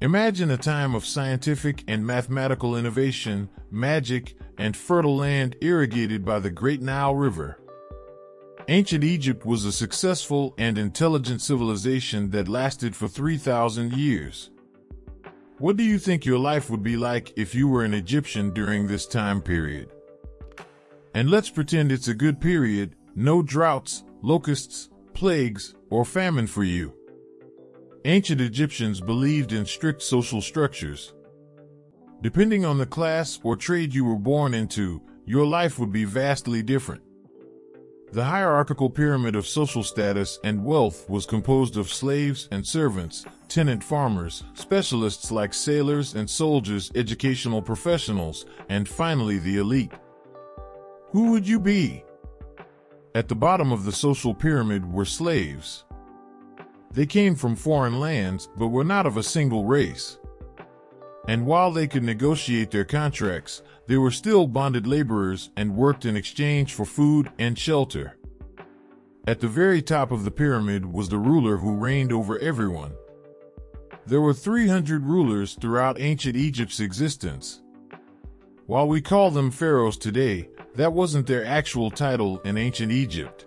Imagine a time of scientific and mathematical innovation, magic, and fertile land irrigated by the Great Nile River. Ancient Egypt was a successful and intelligent civilization that lasted for 3,000 years. What do you think your life would be like if you were an Egyptian during this time period? And let's pretend it's a good period, no droughts, locusts, plagues, or famine for you. Ancient Egyptians believed in strict social structures. Depending on the class or trade you were born into, your life would be vastly different. The hierarchical pyramid of social status and wealth was composed of slaves and servants, tenant farmers, specialists like sailors and soldiers, educational professionals, and finally the elite. Who would you be? At the bottom of the social pyramid were slaves. They came from foreign lands but were not of a single race. And while they could negotiate their contracts, they were still bonded laborers and worked in exchange for food and shelter. At the very top of the pyramid was the ruler who reigned over everyone. There were 300 rulers throughout ancient Egypt's existence. While we call them pharaohs today, that wasn't their actual title in ancient Egypt.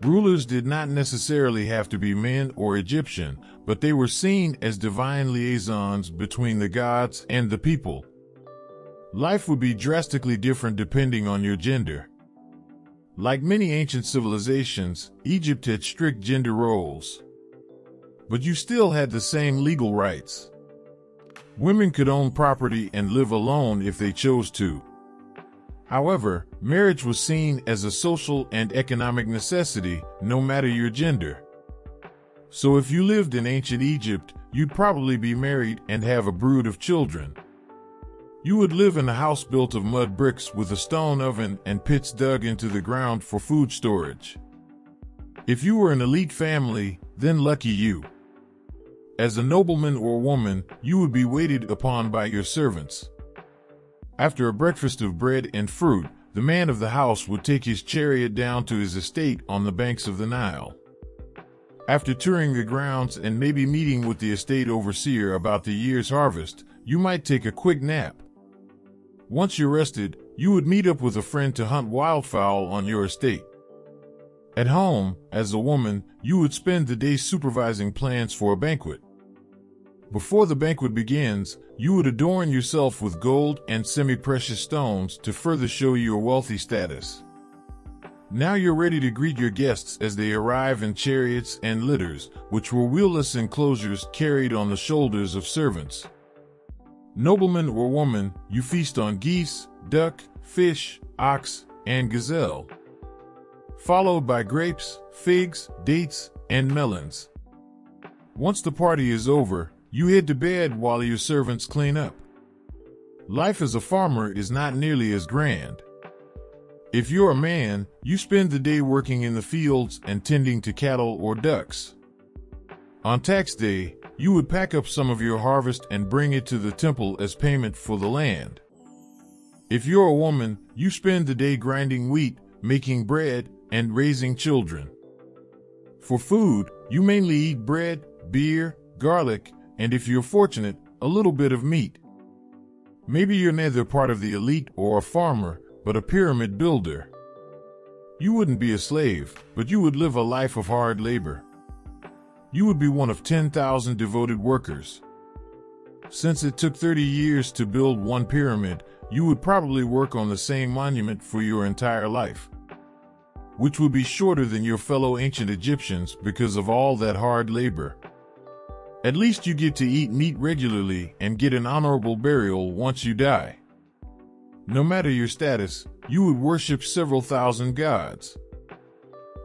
Rulers did not necessarily have to be men or Egyptian, but they were seen as divine liaisons between the gods and the people. Life would be drastically different depending on your gender. Like many ancient civilizations, Egypt had strict gender roles. But you still had the same legal rights. Women could own property and live alone if they chose to. However, marriage was seen as a social and economic necessity, no matter your gender. So if you lived in ancient Egypt, you'd probably be married and have a brood of children. You would live in a house built of mud bricks with a stone oven and pits dug into the ground for food storage. If you were an elite family, then lucky you. As a nobleman or woman, you would be waited upon by your servants. After a breakfast of bread and fruit, the man of the house would take his chariot down to his estate on the banks of the Nile. After touring the grounds and maybe meeting with the estate overseer about the year's harvest, you might take a quick nap. Once you're rested, you would meet up with a friend to hunt wildfowl on your estate. At home, as a woman, you would spend the day supervising plans for a banquet. Before the banquet begins, you would adorn yourself with gold and semi-precious stones to further show your wealthy status. Now you're ready to greet your guests as they arrive in chariots and litters, which were wheelless enclosures carried on the shoulders of servants. Nobleman or woman, you feast on geese, duck, fish, ox, and gazelle, followed by grapes, figs, dates, and melons. Once the party is over, you head to bed while your servants clean up. Life as a farmer is not nearly as grand. If you're a man, you spend the day working in the fields and tending to cattle or ducks. On tax day, you would pack up some of your harvest and bring it to the temple as payment for the land. If you're a woman, you spend the day grinding wheat, making bread, and raising children. For food, you mainly eat bread, beer, garlic, and if you're fortunate, a little bit of meat. Maybe you're neither part of the elite or a farmer, but a pyramid builder. You wouldn't be a slave, but you would live a life of hard labor. You would be one of 10,000 devoted workers. Since it took 30 years to build one pyramid, you would probably work on the same monument for your entire life, which would be shorter than your fellow ancient Egyptians because of all that hard labor. At least you get to eat meat regularly and get an honorable burial once you die. No matter your status, you would worship several thousand gods.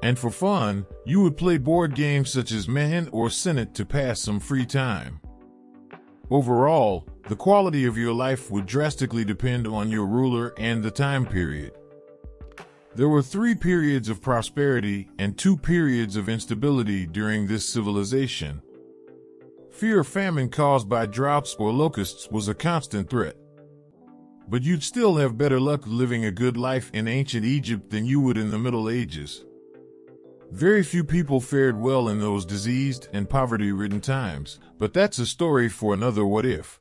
And for fun, you would play board games such as Mehen or Senet to pass some free time. Overall, the quality of your life would drastically depend on your ruler and the time period. There were 3 periods of prosperity and 2 periods of instability during this civilization. Fear of famine caused by droughts or locusts was a constant threat. But you'd still have better luck living a good life in ancient Egypt than you would in the Middle Ages. Very few people fared well in those diseased and poverty-ridden times, but that's a story for another what if.